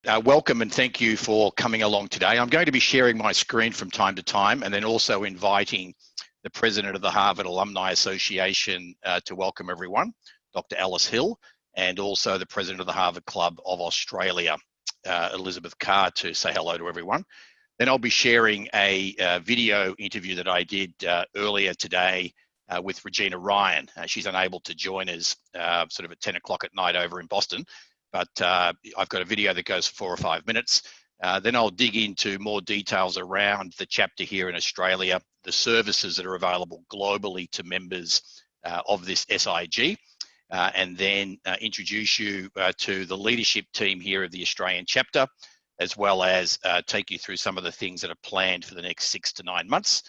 Welcome and thank you for coming along today. I'm going to be sharing my screen from time to time and then also inviting the president of the Harvard Alumni Association to welcome everyone, Dr. Alice Hill, and also the president of the Harvard Club of Australia, Elizabeth Carr, to say hello to everyone. Then I'll be sharing a video interview that I did earlier today with Regina Ryan. She's unable to join us sort of at 10 o'clock at night over in Boston, but I've got a video that goes for 4 or 5 minutes. Then I'll dig into more details around the chapter here in Australia, the services that are available globally to members of this SIG, and then introduce you to the leadership team here of the Australian chapter, as well as take you through some of the things that are planned for the next 6 to 9 months.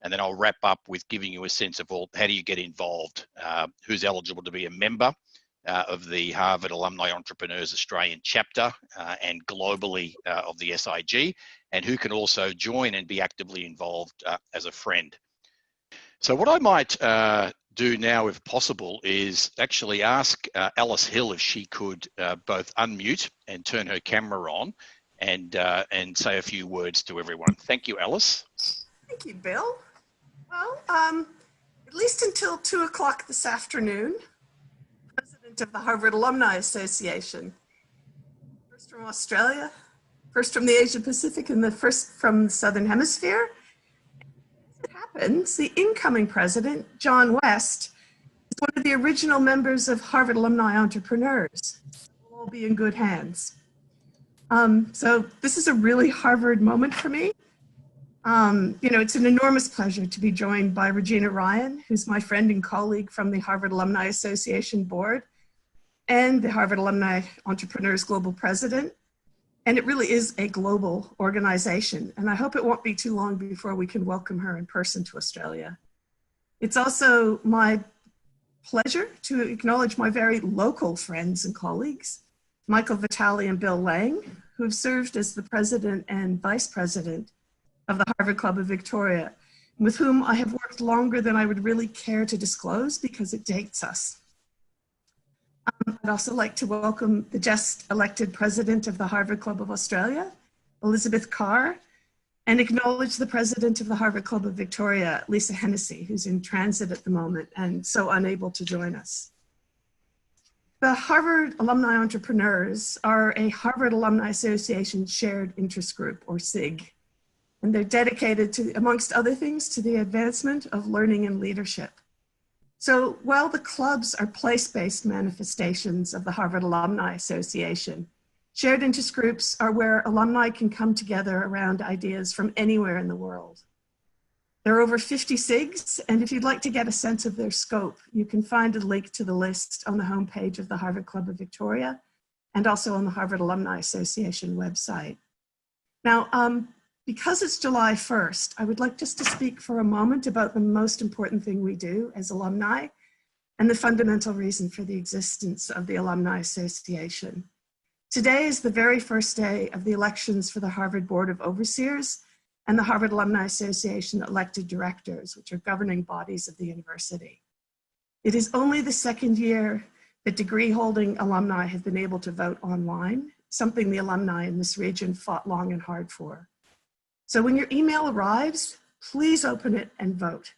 And then I'll wrap up with giving you a sense of, well, how do you get involved? Who's eligible to be a member of the Harvard Alumni Entrepreneurs Australian chapter and globally of the SIG, and who can also join and be actively involved as a friend. So what I might do now, if possible, is actually ask Alice Hill if she could both unmute and turn her camera on and say a few words to everyone. Thank you, Alice. Thank you, Bill. Well, at least until 2 o'clock this afternoon, president of the Harvard Alumni Association, first from Australia, first from the Asia Pacific, and the first from the Southern Hemisphere. As it happens, the incoming president, John West, is one of the original members of Harvard Alumni Entrepreneurs. We'll all be in good hands. So this is a really Harvard moment for me. It's an enormous pleasure to be joined by Regina Ryan, who's my friend and colleague from the Harvard Alumni Association board and the Harvard Alumni Entrepreneurs Global President. And it really is a global organization. And I hope it won't be too long before we can welcome her in person to Australia. It's also my pleasure to acknowledge my very local friends and colleagues, Michael Vitale and Bill Lang, who have served as the president and vice president of the Harvard Club of Victoria, with whom I have worked longer than I would really care to disclose because it dates us. I'd also like to welcome the just elected president of the Harvard Club of Australia, Elizabeth Carr, and acknowledge the president of the Harvard Club of Victoria, Lisa Hennessy, who's in transit at the moment and so unable to join us. The Harvard Alumni Entrepreneurs are a Harvard Alumni Association shared interest group, or SIG. And they're dedicated to, amongst other things, to the advancement of learning and leadership. So while the clubs are place-based manifestations of the Harvard Alumni Association, shared interest groups are where alumni can come together around ideas from anywhere in the world. There are over 50 SIGs, and if you'd like to get a sense of their scope, you can find a link to the list on the homepage of the Harvard Club of Victoria and also on the Harvard Alumni Association website. Now, because it's July 1st, I would like just to speak for a moment about the most important thing we do as alumni and the fundamental reason for the existence of the Alumni Association. Today is the very first day of the elections for the Harvard Board of Overseers and the Harvard Alumni Association elected directors, which are governing bodies of the university. It is only the second year that degree-holding alumni have been able to vote online, something the alumni in this region fought long and hard for. So when your email arrives, please open it and vote.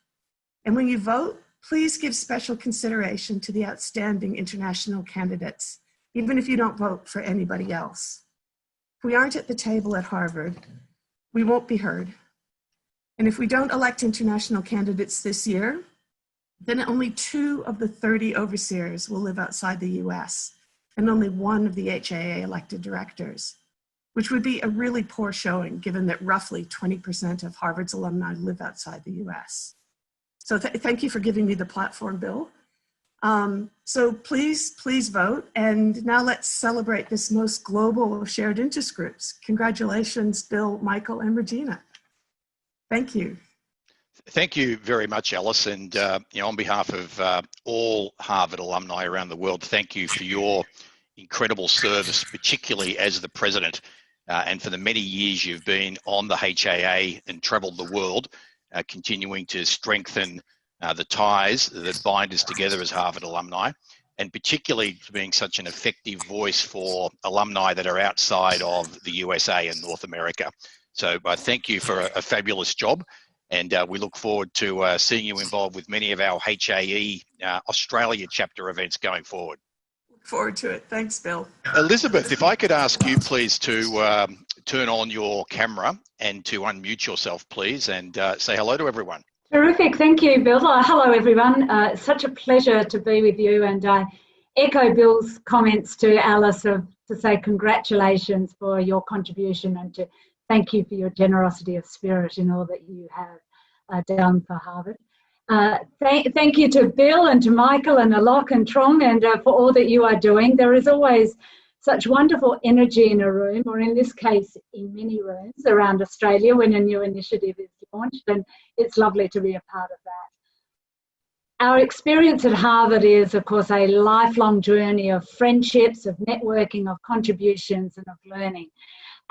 And when you vote, please give special consideration to the outstanding international candidates, even if you don't vote for anybody else. If we aren't at the table at Harvard, we won't be heard. And if we don't elect international candidates this year, then only 2 of the 30 overseers will live outside the US, and only 1 of the HAE elected directors, which would be a really poor showing given that roughly 20% of Harvard's alumni live outside the US. So thank you for giving me the platform, Bill. So please vote. And now let's celebrate this most global of shared interest groups. Congratulations, Bill, Michael, and Regina. Thank you. Thank you very much, Alice. And on behalf of all Harvard alumni around the world, thank you for your incredible service, particularly as the president. And for the many years you've been on the HAA and traveled the world, continuing to strengthen the ties that bind us together as Harvard alumni. and particularly for being such an effective voice for alumni that are outside of the USA and North America. So thank you for a fabulous job, and we look forward to seeing you involved with many of our HAE Australia chapter events going forward. Look forward to it. Thanks, Bill. Elizabeth, if I could ask you please to turn on your camera and to unmute yourself, please, and say hello to everyone. Terrific. Thank you, Bill. Hello, everyone. It's such a pleasure to be with you, and I echo Bill's comments to Alice to say congratulations for your contribution and to thank you for your generosity of spirit in all that you have done for Harvard. Thank you to Bill and to Michael and Alok and Trong and for all that you are doing. There is always such wonderful energy in a room, or in this case, in many rooms around Australia when a new initiative is launched, and it's lovely to be a part of that. Our experience at Harvard is, of course, a lifelong journey of friendships, of networking, of contributions, and of learning.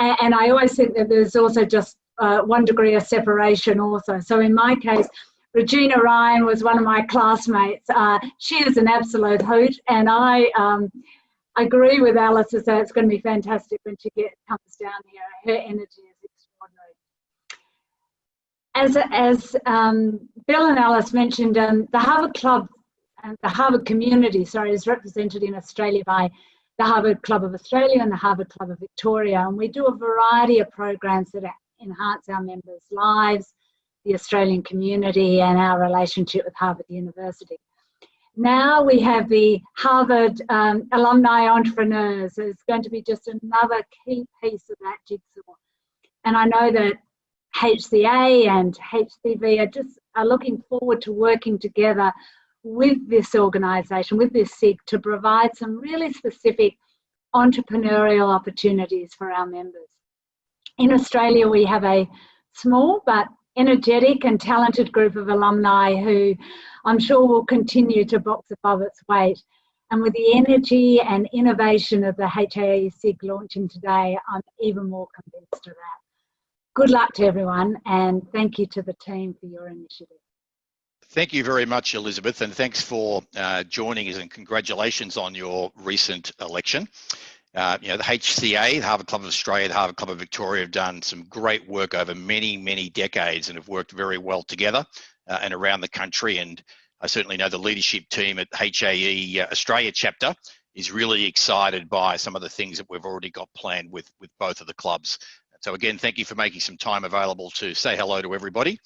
And I always think that there's also just 1 degree of separation also. So in my case, Regina Ryan was one of my classmates. She is an absolute hoot, and I agree with Alice to say it's going to be fantastic when she comes down here. Her energy is extraordinary. As Bill and Alice mentioned, the Harvard Club, the Harvard community, is represented in Australia by the Harvard Club of Australia and the Harvard Club of Victoria, and we do a variety of programs that enhance our members' lives, the Australian community, and our relationship with Harvard University. Now we have the Harvard Alumni Entrepreneurs. It's going to be just another key piece of that jigsaw. And I know that HCA and HCV are looking forward to working together with this organisation, with this SIG, to provide some really specific entrepreneurial opportunities for our members. In Australia, we have a small but energetic and talented group of alumni who I'm sure will continue to box above its weight. And with the energy and innovation of the HAE SIG launching today, I'm even more convinced of that. Good luck to everyone, and thank you to the team for your initiative. Thank you very much, Elizabeth, and thanks for joining us, and congratulations on your recent election. The HCA, the Harvard Club of Australia, the Harvard Club of Victoria have done some great work over many, many decades and have worked very well together and around the country. And I certainly know the leadership team at HAE Australia chapter is really excited by some of the things that we've already got planned with both of the clubs. So again, thank you for making some time available to say hello to everybody.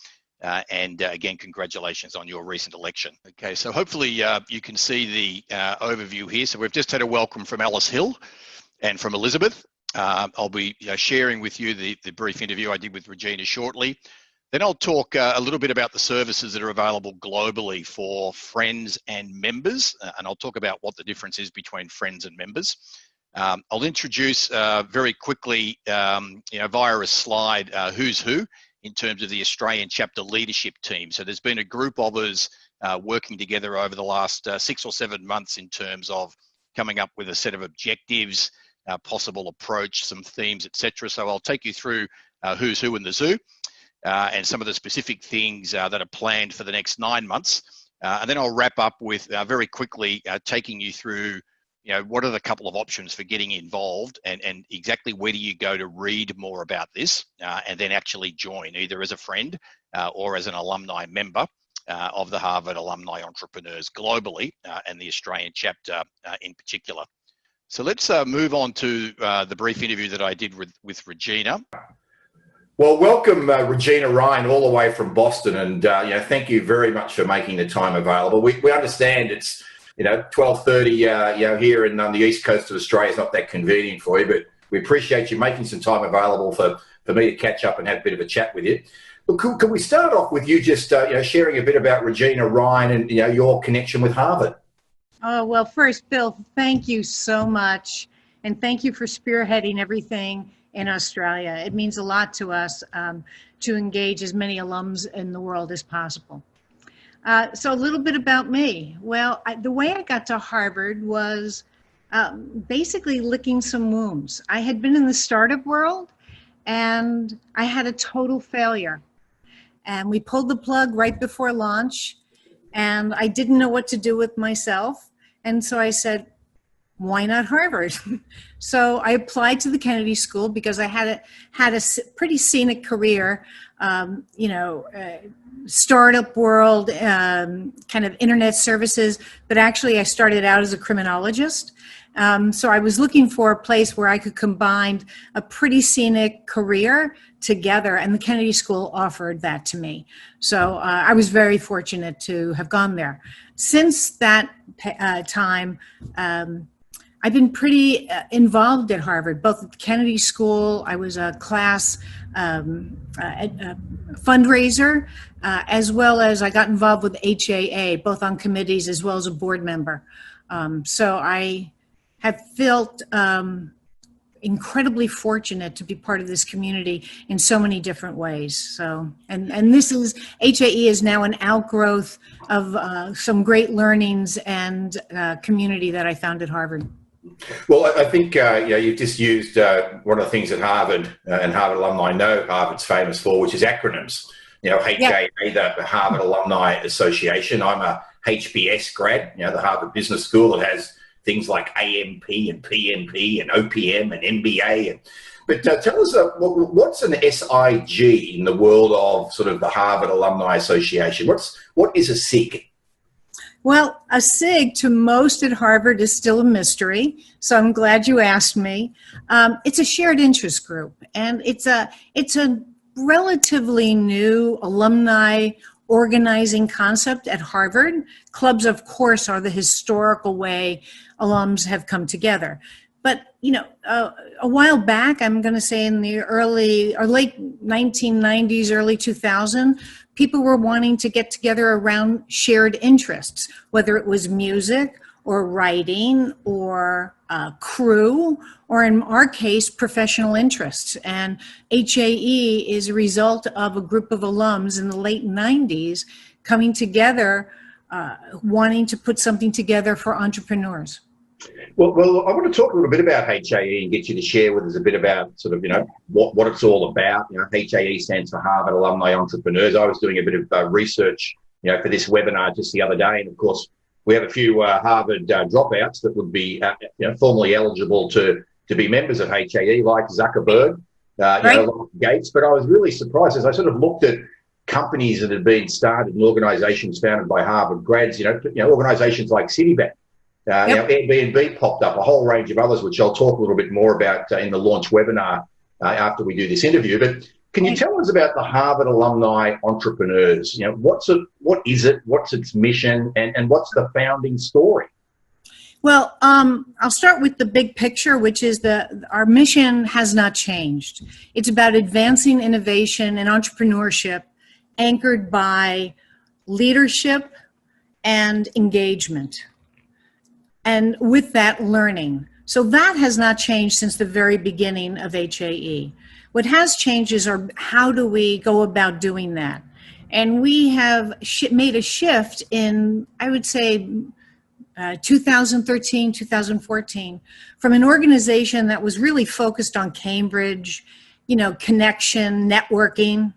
And again, congratulations on your recent election. Okay, so hopefully you can see the overview here. So we've just had a welcome from Alice Hill and from Elizabeth. I'll be sharing with you the brief interview I did with Regina shortly. Then I'll talk a little bit about the services that are available globally for friends and members, and I'll talk about what the difference is between friends and members. I'll introduce very quickly, via a slide, who's who in terms of the Australian chapter leadership team. So there's been a group of us working together over the last 6 or 7 months in terms of coming up with a set of objectives, possible approach, some themes, etc. So I'll take you through who's who in the zoo and some of the specific things that are planned for the next 9 months. And then I'll wrap up with very quickly taking you through what are the couple of options for getting involved and exactly where do you go to read more about this and then actually join either as a friend or as an alumni member of the Harvard Alumni Entrepreneurs globally and the Australian chapter in particular. So let's move on to the brief interview that I did with Regina. Well, welcome Regina Ryan all the way from Boston, and thank you very much for making the time available. We understand it's 12:30 here in the east coast of Australia is not that convenient for you, but we appreciate you making some time available for me to catch up and have a bit of a chat with you. But could we start off with you just sharing a bit about Regina Ryan and your connection with Harvard? Oh, well, first, Bill, thank you so much, and thank you for spearheading everything in Australia. It means a lot to us to engage as many alums in the world as possible. So a little bit about me. Well, the way I got to Harvard was basically licking some wounds. I had been in the startup world and I had a total failure. And we pulled the plug right before launch and I didn't know what to do with myself. And so I said, why not Harvard? So I applied to the Kennedy School because I had a pretty scenic career, startup world, kind of internet services, but actually I started out as a criminologist. So I was looking for a place where I could combine a pretty scenic career together, and the Kennedy School offered that to me. So I was very fortunate to have gone there. Since that time, I've been pretty involved at Harvard, both at the Kennedy School. I was a class fundraiser, as well as I got involved with HAA, both on committees as well as a board member. So I have felt incredibly fortunate to be part of this community in so many different ways. So, and this is, HAE is now an outgrowth of some great learnings and community that I found at Harvard. Well, I think you've just used one of the things that Harvard and Harvard alumni know Harvard's famous for, which is acronyms. HAE, the Harvard Alumni Association. I'm a HBS grad, the Harvard Business School. It has things like AMP and PMP and OPM and MBA. But tell us, what's an SIG in the world of sort of the Harvard Alumni Association? What is a SIG? Well, a SIG to most at Harvard is still a mystery, so I'm glad you asked me. It's a shared interest group, and it's a relatively new alumni organizing concept at Harvard. Clubs, of course, are the historical way alums have come together. But, a while back, I'm going to say in the early or late 1990s, early 2000, people were wanting to get together around shared interests, whether it was music or writing or crew, or in our case, professional interests. And HAE is a result of a group of alums in the late 90s coming together, wanting to put something together for entrepreneurs. Well, I want to talk a little bit about HAE and get you to share with us a bit about sort of, what it's all about. HAE stands for Harvard Alumni Entrepreneurs. I was doing a bit of research, for this webinar just the other day. And of course, we have a few Harvard dropouts that would be, formally eligible to be members of HAE, like Zuckerberg, right. Like Gates. But I was really surprised as I sort of looked at companies that had been started and organizations founded by Harvard grads, organizations like Citibank. Yep. Airbnb popped up, a whole range of others, which I'll talk a little bit more about in the launch webinar after we do this interview. But can you tell us about the Harvard Alumni Entrepreneurs? What is it? What's its mission? And what's the founding story? Well, I'll start with the big picture, which is our mission has not changed. It's about advancing innovation and entrepreneurship anchored by leadership and engagement. And with that, learning. So that has not changed since the very beginning of HAE. What has changed is how do we go about doing that? And we have made a shift in, I would say, 2013, 2014, from an organization that was really focused on Cambridge, connection, networking,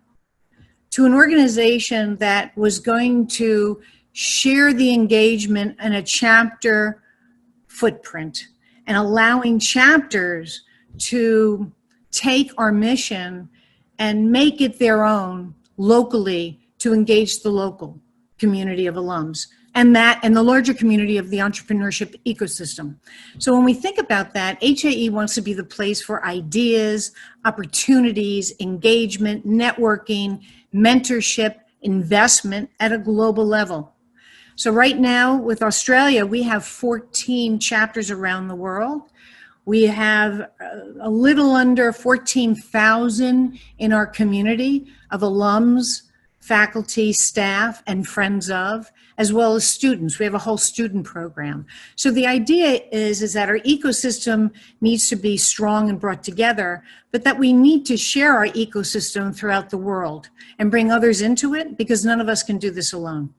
to an organization that was going to share the engagement in a chapter footprint and allowing chapters to take our mission and make it their own locally to engage the local community of alums and the larger community of the entrepreneurship ecosystem. So when we think about that, HAE wants to be the place for ideas, opportunities, engagement, networking, mentorship, investment at a global level. So right now with Australia, we have 14 chapters around the world. We have a little under 14,000 in our community of alums, faculty, staff, and friends of, as well as students. We have a whole student program. So the idea is that our ecosystem needs to be strong and brought together, but that we need to share our ecosystem throughout the world and bring others into it, because none of us can do this alone.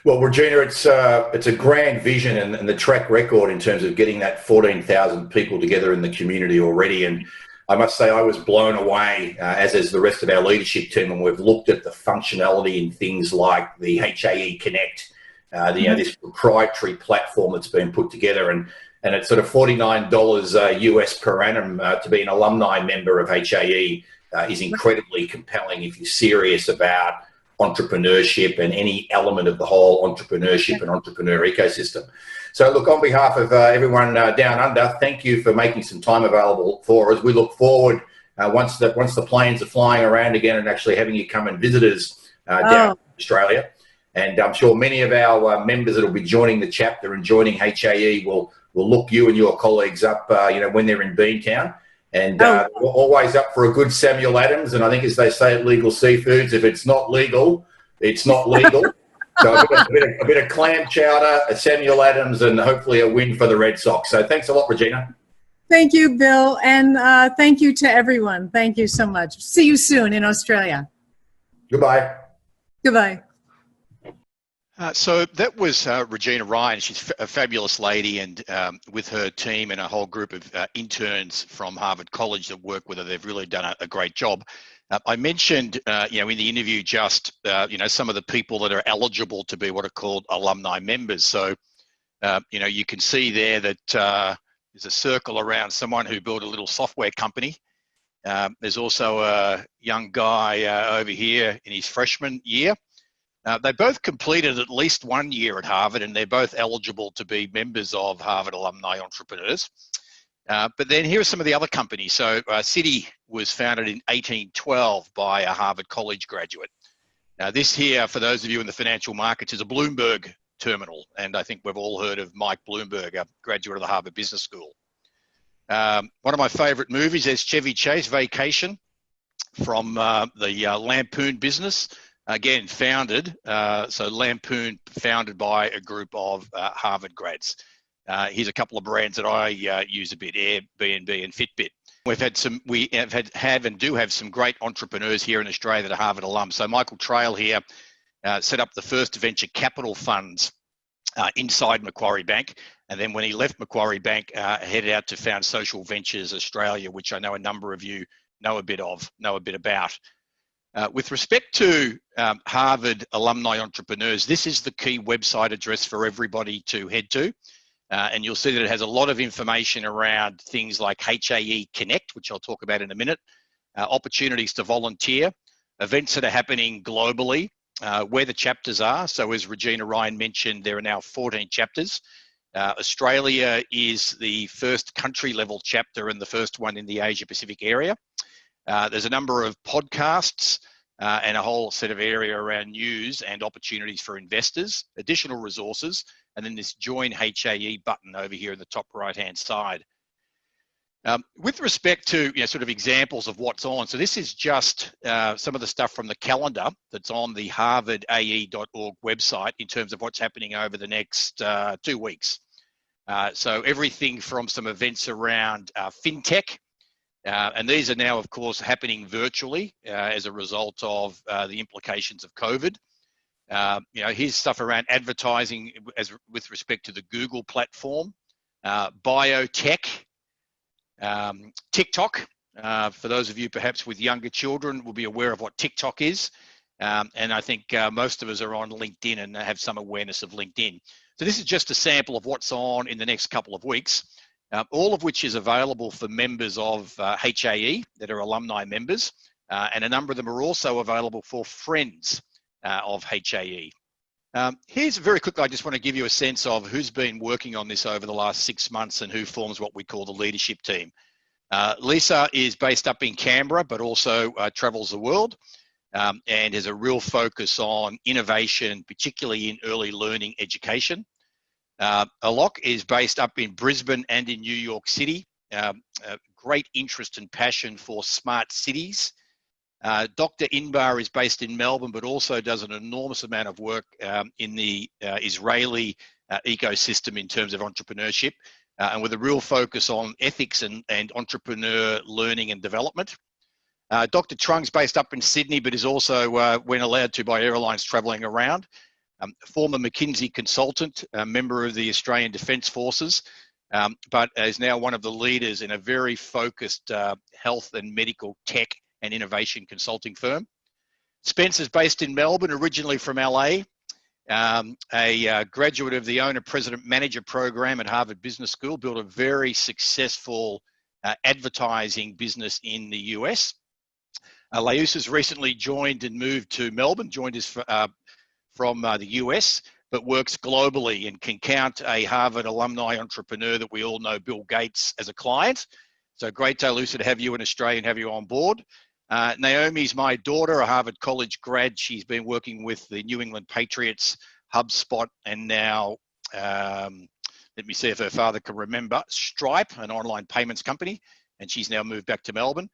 Well, Regina, it's a grand vision and the track record in terms of getting that 14,000 people together in the community already. And I must say I was blown away, as is the rest of our leadership team, and we've looked at the functionality in things like the HAE Connect, this proprietary platform that's been put together, and it's sort of $49 US per annum to be an alumni member of HAE is incredibly compelling if you're serious about entrepreneurship and any element of the whole entrepreneurship and entrepreneur ecosystem. So look, on behalf of everyone down under, thank you for making some time available for us. We look forward once the planes are flying around again and actually having you come and visit us down in Australia. And I'm sure many of our members that will be joining the chapter and joining HAE will look you and your colleagues up, when they're in Beantown. And we're always up for a good Samuel Adams. And I think, as they say at Legal Seafoods, if it's not legal, it's not legal. So a bit of clam chowder, a Samuel Adams, and hopefully a win for the Red Sox. So thanks a lot, Regina. Thank you, Bill. And thank you to everyone. Thank you so much. See you soon in Australia. Goodbye. Goodbye. So that was Regina Ryan. She's a fabulous lady, and with her team and a whole group of interns from Harvard College that work with her, they've really done a great job. I mentioned, in the interview just, some of the people that are eligible to be what are called alumni members. So, you can see there that there's a circle around someone who built a little software company. There's also a young guy over here in his freshman year. They both completed at least 1 year at Harvard, and they're both eligible to be members of Harvard Alumni Entrepreneurs. But then here are some of the other companies. So Citi was founded in 1812 by a Harvard College graduate. Now this here, for those of you in the financial markets, is a Bloomberg terminal. And I think we've all heard of Mike Bloomberg, a graduate of the Harvard Business School. One of my favorite movies is Chevy Chase, Vacation, from the Lampoon business. Again, founded, so Lampoon founded by a group of Harvard grads. Here's a couple of brands that I use a bit: Airbnb and Fitbit. We have and do have some great entrepreneurs here in Australia that are Harvard alums. So Michael Trail here set up the first venture capital funds inside Macquarie Bank, and then when he left Macquarie Bank, headed out to found Social Ventures Australia, which I know a number of you know a bit about. With respect to Harvard Alumni Entrepreneurs, this is the key website address for everybody to head to. And you'll see that it has a lot of information around things like HAE Connect, which I'll talk about in a minute, opportunities to volunteer, events that are happening globally, where the chapters are. So as Regina Ryan mentioned, there are now 14 chapters. Australia is the first country level chapter and the first one in the Asia Pacific area. There's a number of podcasts and a whole set of area around news and opportunities for investors, additional resources, and then this Join HAE button over here in the top right-hand side. With respect to sort of examples of what's on, so this is just some of the stuff from the calendar that's on the harvardae.org website in terms of what's happening over the next 2 weeks. So everything from some events around fintech, and these are now, of course, happening virtually as a result of the implications of COVID. Here's stuff around advertising with respect to the Google platform, biotech, TikTok. For those of you perhaps with younger children will be aware of what TikTok is. And I think most of us are on LinkedIn and have some awareness of LinkedIn. So this is just a sample of what's on in the next couple of weeks. All of which is available for members of HAE that are alumni members, and a number of them are also available for friends of HAE. Here's very quickly, I just want to give you a sense of who's been working on this over the last 6 months and who forms what we call the leadership team. Lisa is based up in Canberra, but also travels the world and has a real focus on innovation, particularly in early learning education. Alok is based up in Brisbane and in New York City. Great interest and passion for smart cities. Dr. Inbar is based in Melbourne, but also does an enormous amount of work in the Israeli ecosystem in terms of entrepreneurship, and with a real focus on ethics and entrepreneur learning and development. Dr. Trung's based up in Sydney, but is also, when allowed to by airlines, travelling around. Former McKinsey consultant, a member of the Australian Defence Forces, but is now one of the leaders in a very focused health and medical tech and innovation consulting firm. Spencer's based in Melbourne, originally from LA, a graduate of the Owner President Manager program at Harvard Business School, built a very successful advertising business in the US. Laus has recently joined and moved to Melbourne, joined us from the US, but works globally and can count a Harvard alumni entrepreneur that we all know, Bill Gates, as a client. So great, Laus, to have you in Australia and have you on board. Naomi's my daughter, a Harvard College grad. She's been working with the New England Patriots, HubSpot, and now, let me see if her father can remember, Stripe, an online payments company, and she's now moved back to Melbourne.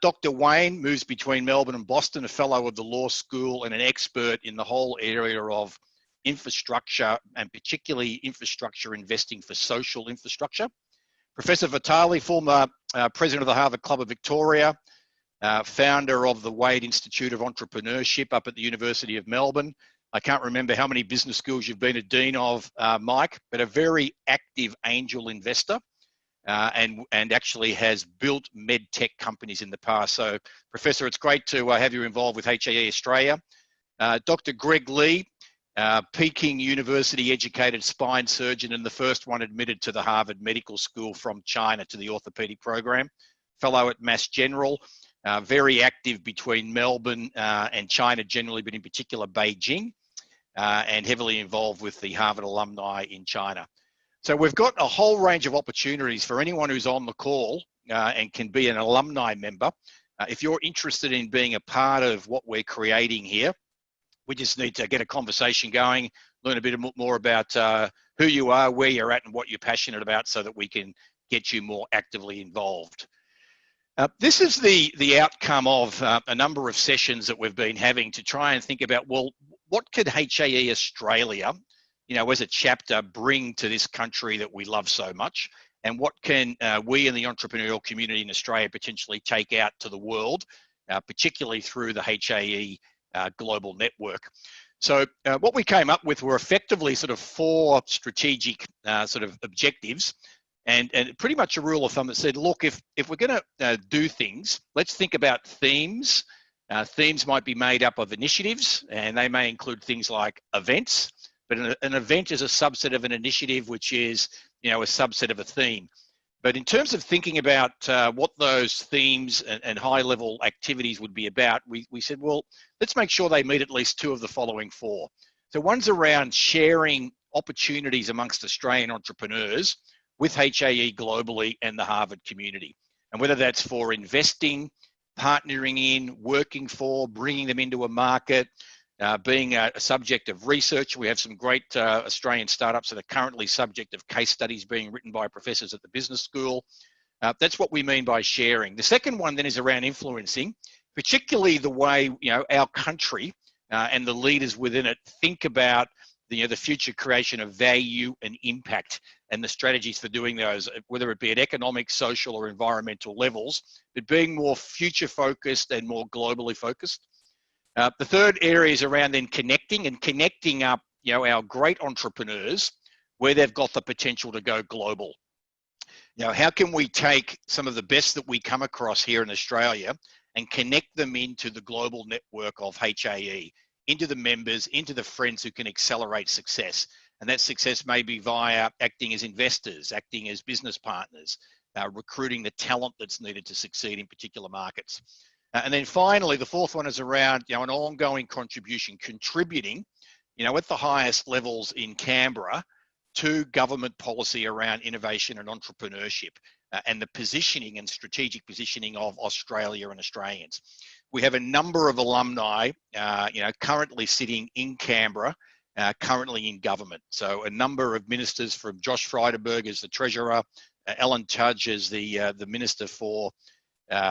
Dr. Wayne moves between Melbourne and Boston, a fellow of the law school and an expert in the whole area of infrastructure, and particularly infrastructure investing for social infrastructure. Professor Vitali, former president of the Harvard Club of Victoria, founder of the Wade Institute of Entrepreneurship up at the University of Melbourne. I can't remember how many business schools you've been a dean of, Mike, but a very active angel investor. And actually has built med tech companies in the past. So, Professor, it's great to have you involved with HAE Australia. Dr. Greg Lee, Peking University educated spine surgeon and the first one admitted to the Harvard Medical School from China to the orthopedic program. Fellow at Mass General, very active between Melbourne and China generally, but in particular Beijing, and heavily involved with the Harvard alumni in China. So we've got a whole range of opportunities for anyone who's on the call and can be an alumni member. If you're interested in being a part of what we're creating here, we just need to get a conversation going, learn a bit more about who you are, where you're at, and what you're passionate about so that we can get you more actively involved. This is the outcome of a number of sessions that we've been having to try and think about, well, what could HAE Australia, as a chapter, bring to this country that we love so much, and what can we in the entrepreneurial community in Australia potentially take out to the world, particularly through the HAE global network. So what we came up with were effectively sort of 4 strategic sort of objectives, and pretty much a rule of thumb that said, look, if we're going to do things, let's think about themes. Themes might be made up of initiatives, and they may include things like events. But an event is a subset of an initiative, which is, a subset of a theme. But in terms of thinking about what those themes and high-level activities would be about, we said, well, let's make sure they meet at least 2 of the following 4. So one's around sharing opportunities amongst Australian entrepreneurs with HAE globally and the Harvard community. And whether that's for investing, partnering in, working for, bringing them into a market, being a subject of research. We have some great Australian startups that are currently subject of case studies being written by professors at the business school. That's what we mean by sharing. The second one then is around influencing, particularly the way our country and the leaders within it think about the future creation of value and impact and the strategies for doing those, whether it be at economic, social, or environmental levels, but being more future focused and more globally focused. The third area is around then connecting up, our great entrepreneurs where they've got the potential to go global. How can we take some of the best that we come across here in Australia and connect them into the global network of HAE, into the members, into the friends who can accelerate success? And that success may be via acting as investors, acting as business partners, recruiting the talent that's needed to succeed in particular markets. And then finally, the fourth one is around, an ongoing contribution, contributing, at the highest levels in Canberra to government policy around innovation and entrepreneurship and the positioning and strategic positioning of Australia and Australians. We have a number of alumni, currently sitting in Canberra, currently in government. So a number of ministers, from Josh Frydenberg as the Treasurer, Alan Tudge as the Minister for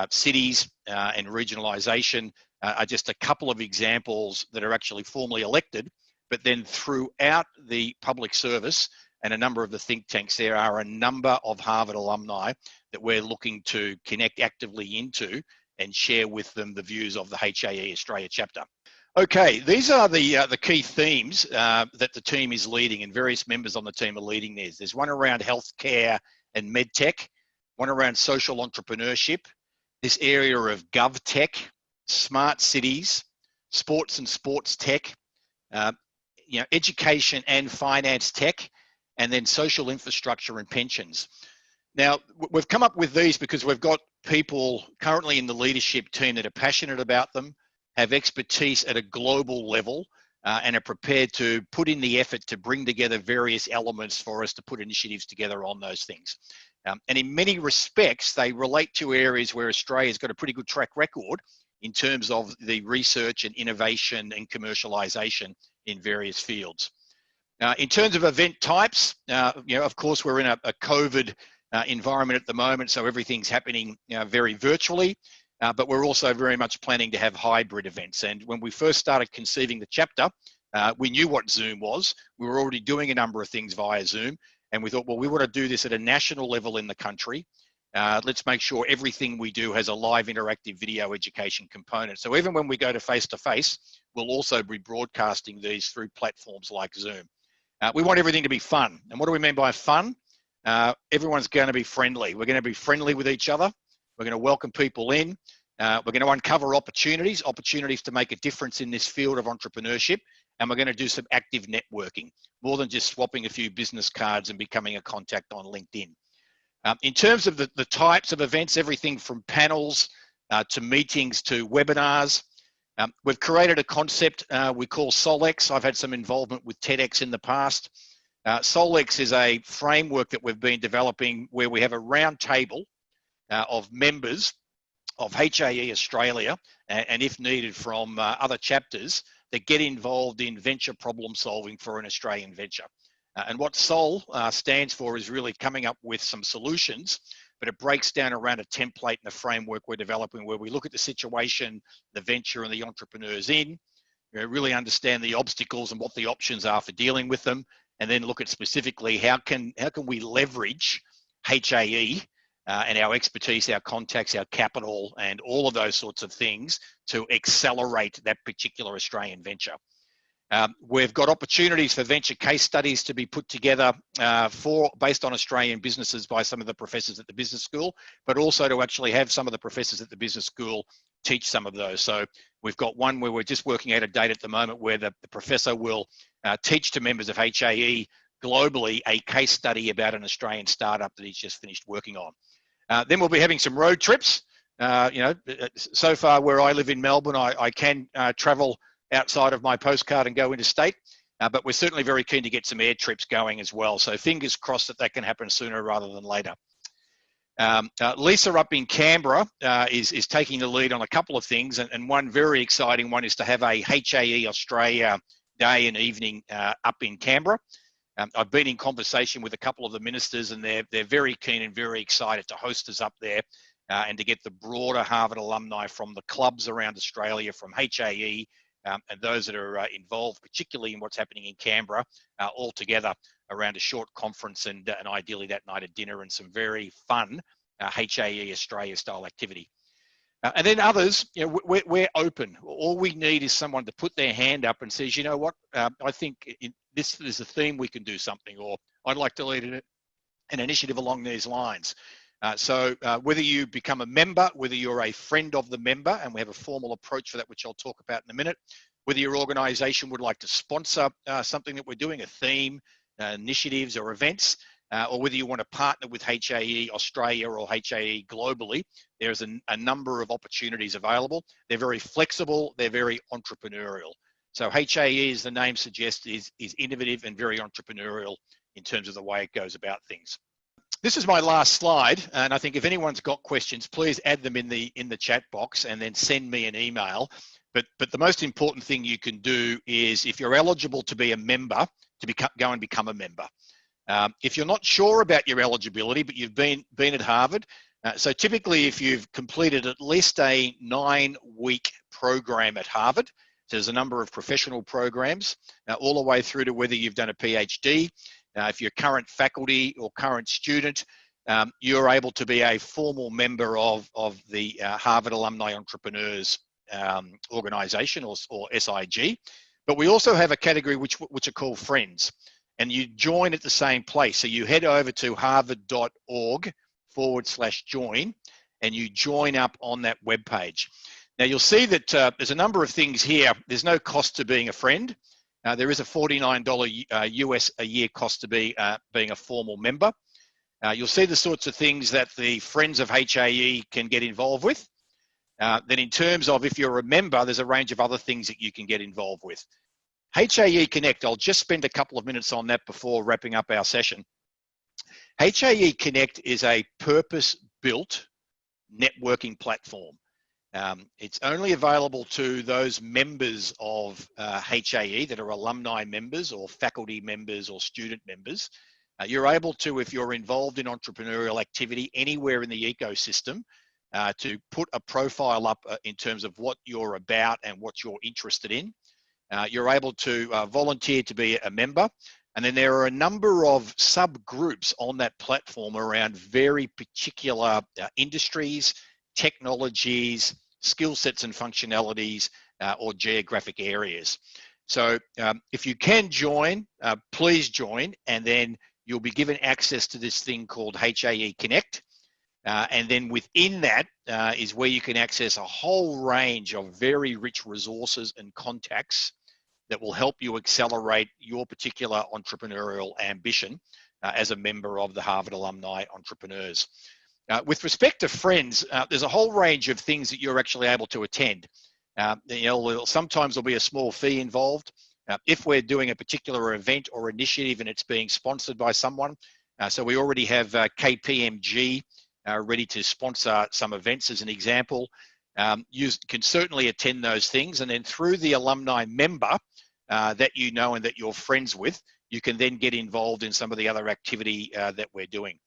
cities and regionalisation are just a couple of examples that are actually formally elected, but then throughout the public service and a number of the think tanks, there are a number of Harvard alumni that we're looking to connect actively into and share with them the views of the HAE Australia chapter. Okay, these are the key themes that the team is leading, and various members on the team are leading these. There's one around healthcare and medtech, one around social entrepreneurship, this area of GovTech, smart cities, sports and sports tech, education and finance tech, and then social infrastructure and pensions. Now, we've come up with these because we've got people currently in the leadership team that are passionate about them, have expertise at a global level, and are prepared to put in the effort to bring together various elements for us to put initiatives together on those things. And in many respects, they relate to areas where Australia's got a pretty good track record in terms of the research and innovation and commercialization in various fields. In terms of event types, of course, we're in a COVID environment at the moment, so everything's happening very virtually, but we're also very much planning to have hybrid events. And when we first started conceiving the chapter, we knew what Zoom was. We were already doing a number of things via Zoom, and we thought, well, we want to do this at a national level in the country. Let's make sure everything we do has a live interactive video education component. So even when we go to face-to-face, we'll also be broadcasting these through platforms like Zoom. We want everything to be fun. And what do we mean by fun? Everyone's going to be friendly. We're going to be friendly with each other. We're going to welcome people in. We're going to uncover opportunities to make a difference in this field of entrepreneurship. And we're going to do some active networking, more than just swapping a few business cards and becoming a contact on LinkedIn. In terms of the types of events, everything from panels to meetings to webinars. We've created a concept we call Solex. I've had some involvement with TEDx in the past. Solex is a framework that we've been developing where we have a round table of members of HAE Australia, and if needed from other chapters, that get involved in venture problem solving for an Australian venture. And what SOL stands for is really coming up with some solutions, but it breaks down around a template and a framework we're developing where we look at the situation, the venture and the entrepreneurs in, really understand the obstacles and what the options are for dealing with them, and then look at specifically how can we leverage HAE and our expertise, our contacts, our capital, and all of those sorts of things to accelerate that particular Australian venture. We've got opportunities for venture case studies to be put together based on Australian businesses by some of the professors at the business school, but also to actually have some of the professors at the business school teach some of those. So we've got one where we're just working out a date at the moment where the professor will teach to members of HAE globally a case study about an Australian startup that he's just finished working on. Then we'll be having some road trips. So far where I live in Melbourne, I can travel outside of my postcard and go interstate, but we're certainly very keen to get some air trips going as well. So fingers crossed that can happen sooner rather than later. Lisa up in Canberra is taking the lead on a couple of things, and one very exciting one is to have a HAE Australia day and evening up in Canberra. I've been in conversation with a couple of the ministers, and they're very keen and very excited to host us up there and to get the broader Harvard alumni from the clubs around Australia, from HAE, and those that are involved, particularly in what's happening in Canberra, all together around a short conference and ideally that night a dinner and some very fun HAE Australia style activity. And then others, we're open. All we need is someone to put their hand up and says, you know what, I think this is a theme we can do something, or I'd like to lead an initiative along these lines. So whether you become a member, whether you're a friend of the member, and we have a formal approach for that, which I'll talk about in a minute, whether your organization would like to sponsor something that we're doing, a theme, initiatives or events, or whether you want to partner with HAE Australia or HAE globally, there's a number of opportunities available. They're very flexible, they're very entrepreneurial. So HAE, as the name suggests, is innovative and very entrepreneurial in terms of the way it goes about things. This is my last slide, and I think if anyone's got questions, please add them in the chat box and then send me an email. But the most important thing you can do is, if you're eligible to be a member, go and become a member. If you're not sure about your eligibility, but you've been at Harvard, so typically if you've completed at least a 9-week program at Harvard, so there's a number of professional programs, all the way through to whether you've done a PhD. If you're current faculty or current student, you're able to be a formal member of the Harvard Alumni Entrepreneurs organization, or SIG. But we also have a category which are called friends, and you join at the same place. So you head over to harvard.org/join, and you join up on that webpage. Now you'll see that there's a number of things here. There's no cost to being a friend. There is a $49 US a year cost to be being a formal member. You'll see the sorts of things that the Friends of HAE can get involved with. Then in terms of if you're a member, there's a range of other things that you can get involved with. HAE Connect, I'll just spend a couple of minutes on that before wrapping up our session. HAE Connect is a purpose-built networking platform. It's only available to those members of HAE that are alumni members or faculty members or student members. You're able to, if you're involved in entrepreneurial activity anywhere in the ecosystem, to put a profile up in terms of what you're about and what you're interested in. You're able to volunteer to be a member. And then there are a number of subgroups on that platform around very particular industries, technologies, skill sets and functionalities, or geographic areas. So if you can join, please join, and then you'll be given access to this thing called HAE Connect. And then within that is where you can access a whole range of very rich resources and contacts that will help you accelerate your particular entrepreneurial ambition as a member of the Harvard Alumni Entrepreneurs. With respect to friends, there's a whole range of things that you're actually able to attend. Sometimes there'll be a small fee involved. If we're doing a particular event or initiative and it's being sponsored by someone, so we already have KPMG ready to sponsor some events as an example. You can certainly attend those things, and then through the alumni member that you know and that you're friends with, you can then get involved in some of the other activity that we're doing.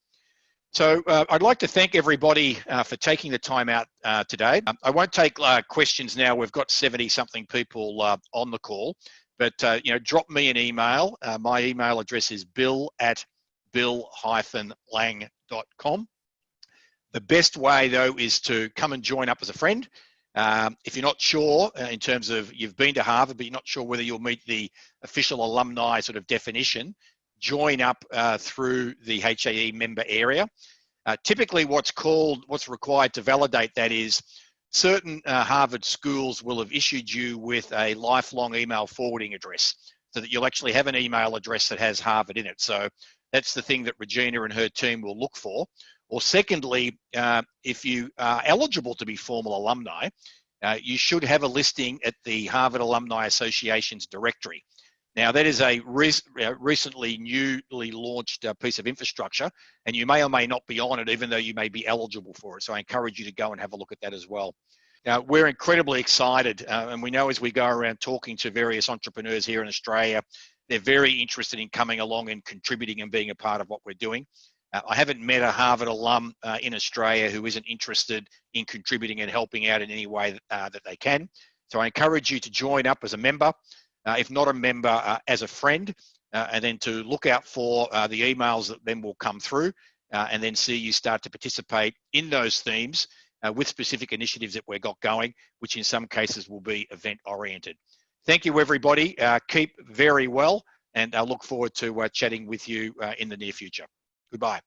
So I'd like to thank everybody for taking the time out today. I won't take questions now. We've got 70-something people on the call, but drop me an email. My email address is bill@bill-lang.com. The best way, though, is to come and join up as a friend. If you're not sure in terms of you've been to Harvard, but you're not sure whether you'll meet the official alumni sort of definition, join up through the HAE member area. Typically what's required to validate that is certain Harvard schools will have issued you with a lifelong email forwarding address so that you'll actually have an email address that has Harvard in it. So that's the thing that Regina and her team will look for. Or secondly, if you are eligible to be formal alumni, you should have a listing at the Harvard Alumni Association's directory. Now, that is a recently newly launched piece of infrastructure, and you may or may not be on it, even though you may be eligible for it. So I encourage you to go and have a look at that as well. Now, we're incredibly excited, and we know as we go around talking to various entrepreneurs here in Australia, they're very interested in coming along and contributing and being a part of what we're doing. I haven't met a Harvard alum in Australia who isn't interested in contributing and helping out in any way that they can. So I encourage you to join up as a member, if not a member, as a friend, and then to look out for the emails that then will come through, and then see you start to participate in those themes with specific initiatives that we've got going, which in some cases will be event oriented. Thank you, everybody. Keep very well, and I look forward to chatting with you in the near future. Goodbye.